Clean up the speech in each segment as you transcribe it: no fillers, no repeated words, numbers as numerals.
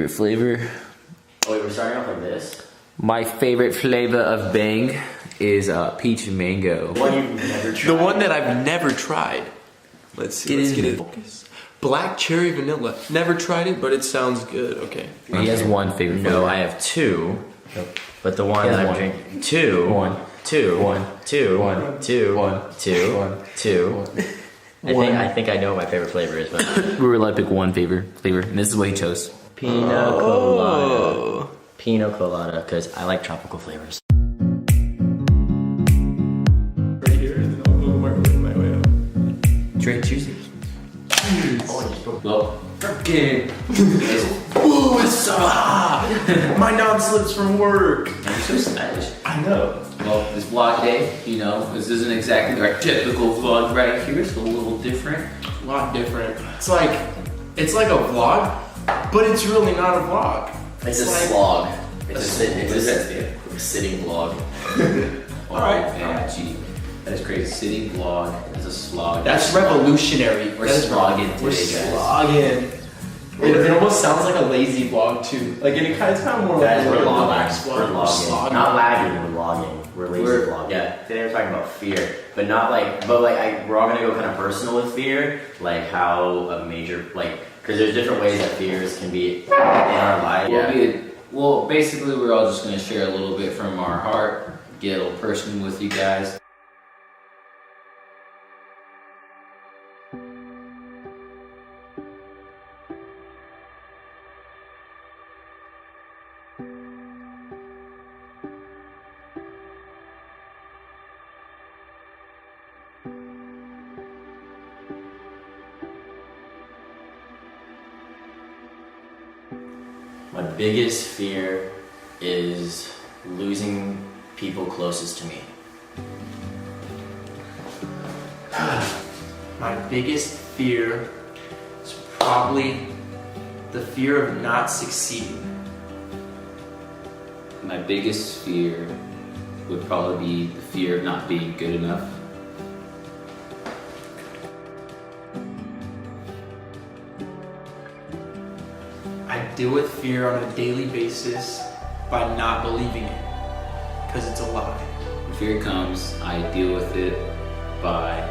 Flavor. Oh wait, we're starting off like this? My favorite flavor of Bang is peach and mango. The one you've never tried. The one that I've never tried. Let's see. Let's get it. Focus. Black cherry vanilla. Never tried it, but it sounds good. Okay. He has one favorite flavor. No, I have two. But the one He has that I'm one. drinking. Two. One. Two. One. Two. One. Two. One. Two. One. Two. I think I know what my favorite flavor is, but We were allowed to pick one flavor, and this is what he chose. Pina colada. Pina colada, because I like tropical flavors. Right here, and then I'll go my way up. Drink juicy. Well, freaking. Ooh, it's so hot. My non-slips from work. You're so stylish. I know. Well, this vlog day, this isn't exactly our typical vlog right here. It's a little different. A lot different. It's like a vlog, but it's really not a vlog. It's a like slog. It's a sitting vlog. All right. Yeah, gee. That is crazy. Sitting vlog is a slog. That's revolutionary. We're That is slogging We're today, guys. slogging. It almost sounds like a lazy vlog too. Like it's kind of more Guys, like we're a logging. relaxed We're vlog. We're logging. slogging. Not lagging, we're logging. We're lazy vlogging. Yeah, today we're talking about fear. But not like, we're all gonna go kind of personal with fear. Like how a major, because there's different ways that fears can be in our life. Well, basically, we're all just going to share a little bit from our heart, get a little personal with you guys. My biggest fear is losing people closest to me. My biggest fear is probably the fear of not succeeding. My biggest fear would probably be the fear of not being good enough. I deal with fear on a daily basis by not believing it, because it's a lie. When fear comes, I deal with it by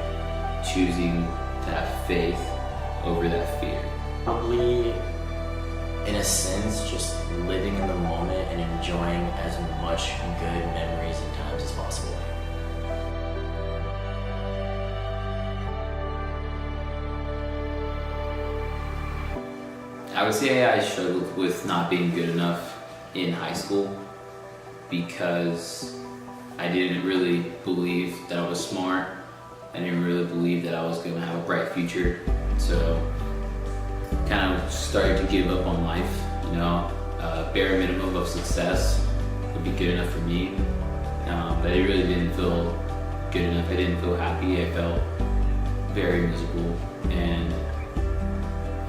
choosing to have faith over that fear. Probably, in a sense, just living in the moment and enjoying as much good memories and times as possible. I would say I struggled with not being good enough in high school because I didn't really believe that I was smart. I didn't really believe that I was going to have a bright future. So kind of started to give up on life, bare minimum of success would be good enough for me. But it really didn't feel good enough. I didn't feel happy. I felt very miserable. And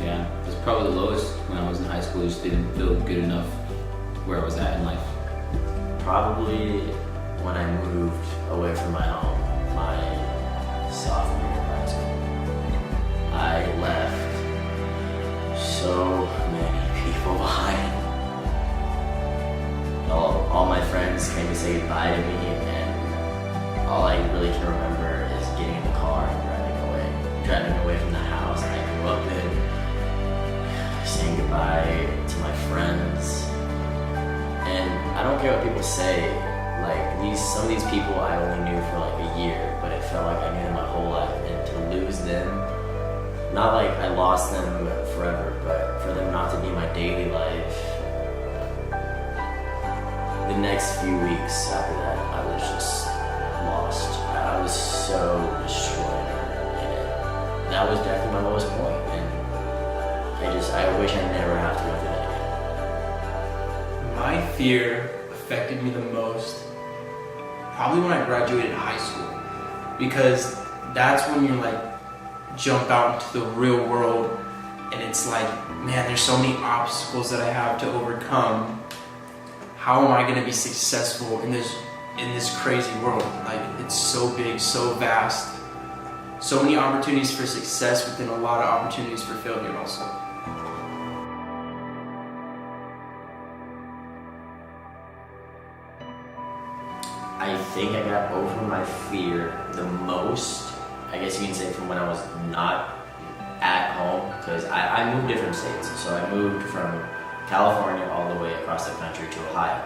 yeah, it was probably the lowest when I was in high school. I just didn't feel good enough where I was at in life. Probably when I moved away from my home, my sophomore year of high school. I left so many people behind. All my friends came to say goodbye to me, and all I really can remember is getting in the car and driving away from the house that I grew up in, saying goodbye to my friends. And I don't care what people say, some of these people I only knew for a year, but it felt like I knew them my whole life, and to lose them, not like I lost them forever, but for them not to be my daily life. The next few weeks after that, I was just lost. I was so destroyed, and that was definitely my lowest point, and I wish I never have to go through that again. My fear affected me the most probably when I graduated high school, because that's when you jump out into the real world, and it's man, there's so many obstacles that I have to overcome. How am I going to be successful in this crazy world? It's so big, so vast, so many opportunities for success, but then a lot of opportunities for failure also. I think I got over my fear the most, I guess you can say, from when I was not at home, because I moved different states. So I moved from California all the way across the country to Ohio.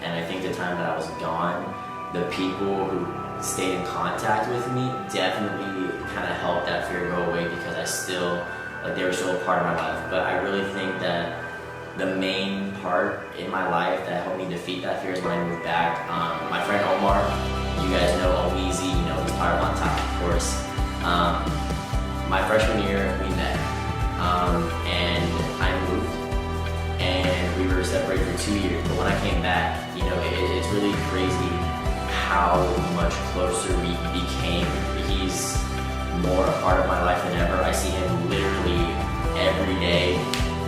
And I think the time that I was gone, the people who stayed in contact with me definitely kind of helped that fear go away, because I still, like, they were still a part of my life. But I really think that the main part in my life that helped me defeat that fear is when I moved back. My friend Omar, you guys know Omeezy, you know, he's part of On Top, of course. My freshman year, we met, and I moved, and we were separated for 2 years. But when I came back, you know, it's really crazy how much closer we became. He's more a part of my life than ever. I see him literally every day,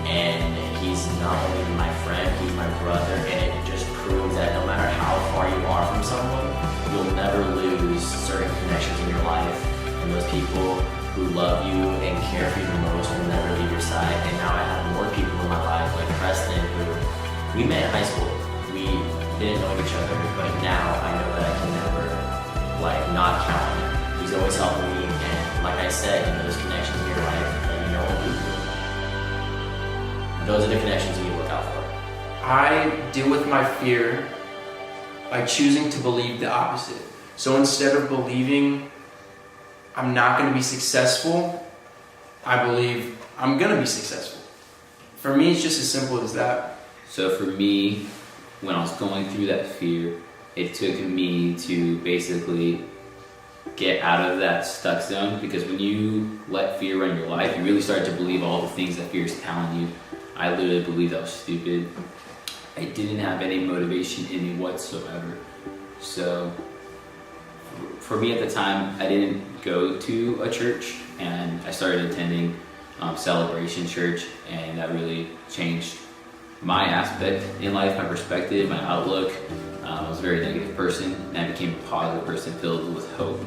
and he's not only my friend, he's my brother, and it just proves that no matter how far you are from someone, you'll never lose certain connections in your life, and those people who love you and care for you the most will never leave your side. And now I have more people in my life, like Preston, who we met in high school. We didn't know each other, but now I know that I can never, like, not count on him. He's always helping me, and like I said, you know, those connections in your life that you know will leave you. Those are the connections you need to look out for. I deal with my fear by choosing to believe the opposite. So instead of believing I'm not going to be successful, I believe I'm going to be successful. For me, it's just as simple as that. So for me, when I was going through that fear, it took me to basically get out of that stuck zone, because when you let fear run your life, you really start to believe all the things that fear is telling you. I literally believed I was stupid. I didn't have any motivation in me whatsoever. So for me at the time, I didn't go to a church, and I started attending Celebration Church, and that really changed my aspect in life, my perspective, my outlook. I was a very negative person, and I became a positive person filled with hope.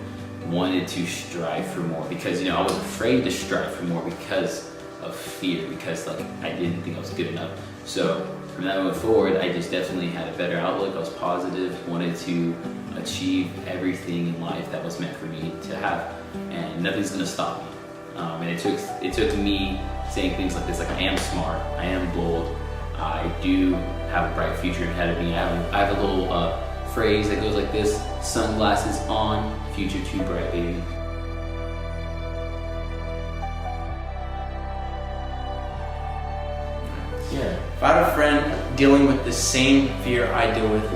Wanted to strive for more, because, you know, I was afraid to strive for more because of fear, because, like, I didn't think I was good enough. So from that moment forward, I just definitely had a better outlook. I was positive, wanted to achieve everything in life that was meant for me to have, and nothing's gonna stop me. And it took me saying things like this, like, I am smart, I am bold, I do have a bright future ahead of me. I have a little phrase that goes like this: sunglasses on, future too bright, baby. Yeah. If I had a friend dealing with the same fear I deal with,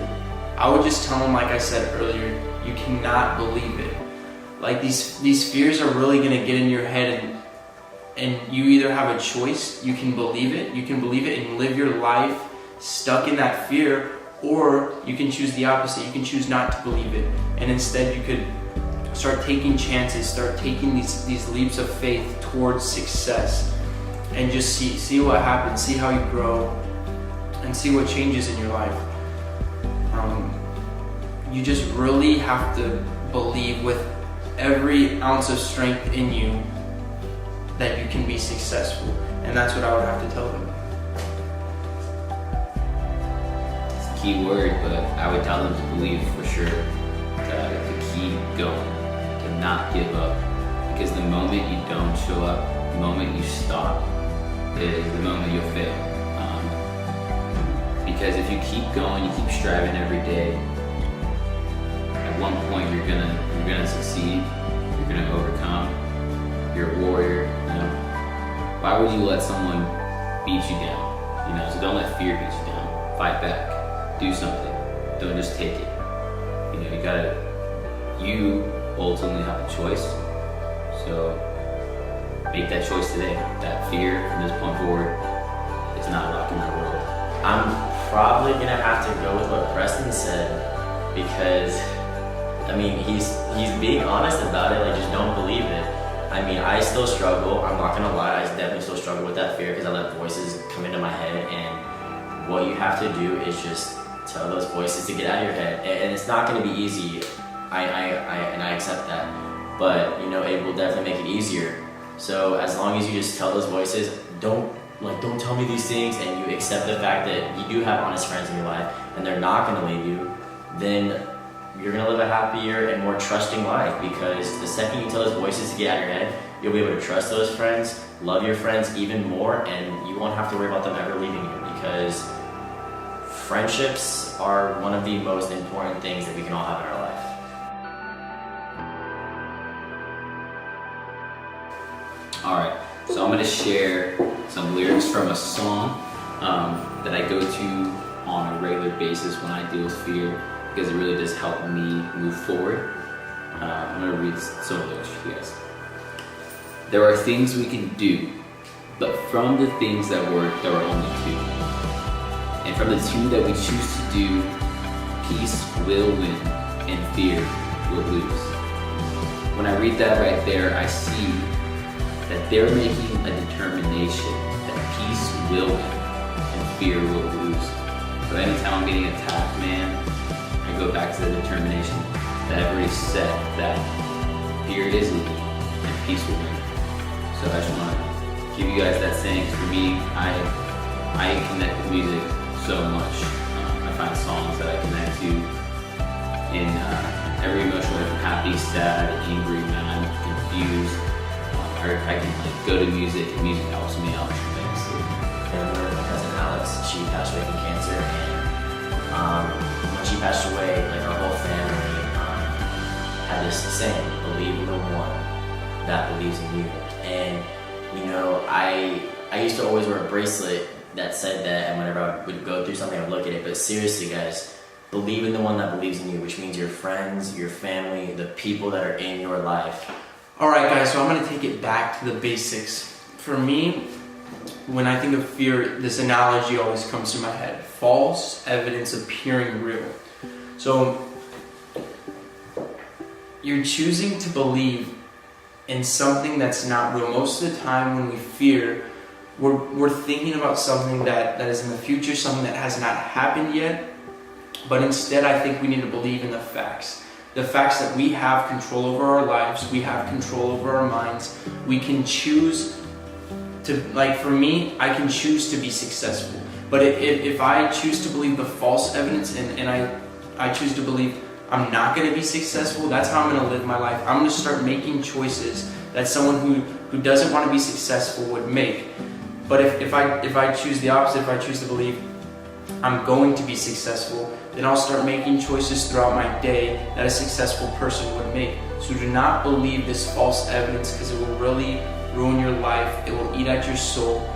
I would just tell him, like I said earlier, you cannot believe it. Like, these fears are really gonna get in your head, and you either have a choice. You can believe it and live your life stuck in that fear, or you can choose the opposite. You can choose not to believe it, and instead you could start taking chances, start taking these leaps of faith towards success, and just see what happens, see how you grow, and see what changes in your life. You just really have to believe with every ounce of strength in you that you can be successful, and that's what I would have to tell them. It's a key word, but I would tell them to believe for sure, to keep going, to not give up, because the moment you don't show up, the moment you stop, is the moment you'll fail. Because if you keep going, you keep striving every day, at one point you're gonna succeed, you're gonna overcome, you're a warrior, you know. Why would you let someone beat you down? You know, so don't let fear beat you down. Fight back, do something, don't just take it. You know, you ultimately have a choice, so make that choice today. That fear from this point forward is not rocking my world. I'm probably gonna have to go with what Preston said, because I mean, he's being honest about it. Like, just don't believe it. I mean, I still struggle. I'm not gonna lie. I definitely still struggle with that fear, because I let voices come into my head. And what you have to do is just tell those voices to get out of your head. And it's not gonna be easy. I accept that. But, you know, it will definitely make it easier. So as long as you just tell those voices, don't tell me these things, and you accept the fact that you do have honest friends in your life and they're not gonna leave you, then you're gonna live a happier and more trusting life, because the second you tell those voices to get out of your head, you'll be able to trust those friends, love your friends even more, and you won't have to worry about them ever leaving you, because friendships are one of the most important things that we can all have in our life. Alright, so I'm going to share some lyrics from a song that I go to on a regular basis when I deal with fear, because it really does help me move forward. I'm going to read some of the lyrics for you guys. There are things we can do, but from the things that work, there are only two. And from the two that we choose to do, peace will win and fear will lose. When I read that right there, I see that they're making a determination that peace will win and fear will lose. So anytime I'm getting attacked, man, I go back to the determination that I've already set that fear is leaving and peace will win. So I just want to give you guys that saying. For me, I connect with music so much. I find songs that I connect to in every emotion, whether I'm happy, sad, angry, mad, confused. I can go to music, and music helps me out tremendously. Remember my cousin Alex, she passed away from cancer, and when she passed away, like our whole family had this saying, believe in the one that believes in you. And you know, I used to always wear a bracelet that said that, and whenever I would go through something, I'd look at it. But seriously, guys, believe in the one that believes in you, which means your friends, your family, the people that are in your life. Alright guys, so I'm going to take it back to the basics. For me, when I think of fear, this analogy always comes to my head. False evidence appearing real. So, you're choosing to believe in something that's not real. Most of the time when we fear, we're thinking about something that is in the future, something that has not happened yet. But instead, I think we need to believe in the facts. The facts that we have control over our lives, we have control over our minds. We can choose to, like for me, I can choose to be successful. But if I choose to believe the false evidence and I choose to believe I'm not going to be successful, that's how I'm going to live my life. I'm going to start making choices that someone who doesn't want to be successful would make. But if I choose the opposite, if I choose to believe I'm going to be successful, then I'll start making choices throughout my day that a successful person would make. So do not believe this false evidence, because it will really ruin your life. It will eat at your soul,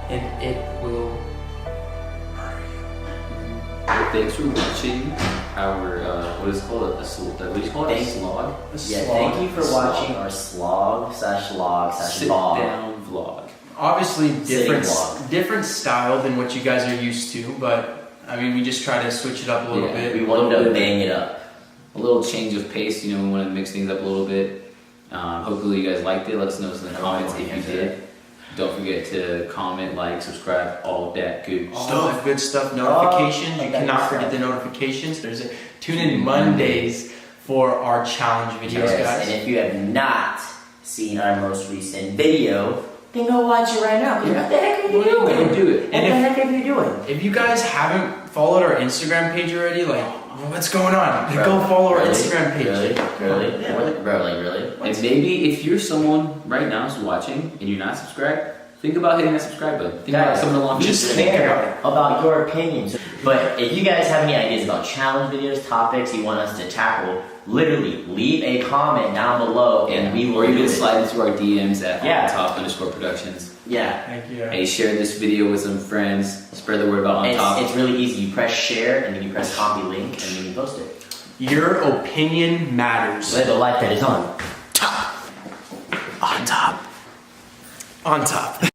and it will murder you. Thanks for watching our, what is it called? What do you call it? A slog? Yeah, thank you for watching our slog/log/vlog. Sit down vlog. Obviously different style than what you guys are used to, but I mean, we just try to switch it up a little bit. We wanted to bang it up. A little change of pace, you know, we want to mix things up a little bit. Hopefully you guys liked it. Let us know in the comments if you did. Don't forget to comment, like, subscribe, all that good All stuff. that good stuff. Notifications. You cannot forget the notifications. Tune in Mondays for our challenge videos, guys. And if you have not seen our most recent video, then go watch it right now. What the heck are you doing? Go do it. What the heck are you doing? If you guys haven't followed our Instagram page already, like, what's going on? Go follow our Instagram page. Really? Bro, like really? And maybe if you're someone right now who's watching and you're not subscribed, think about hitting that subscribe button. Think about something along just think about your opinions. But if you guys have any ideas about challenge videos, topics you want us to tackle, literally leave a comment down below and we will. Or you can slide into our DMs at @OnTop_Productions. Yeah. Thank you. Hey, share this video with some friends. Spread the word about On Top. It's really easy. You press share and then you press copy link and then you post it. Your opinion matters. Live a life that is on top. On top. On top.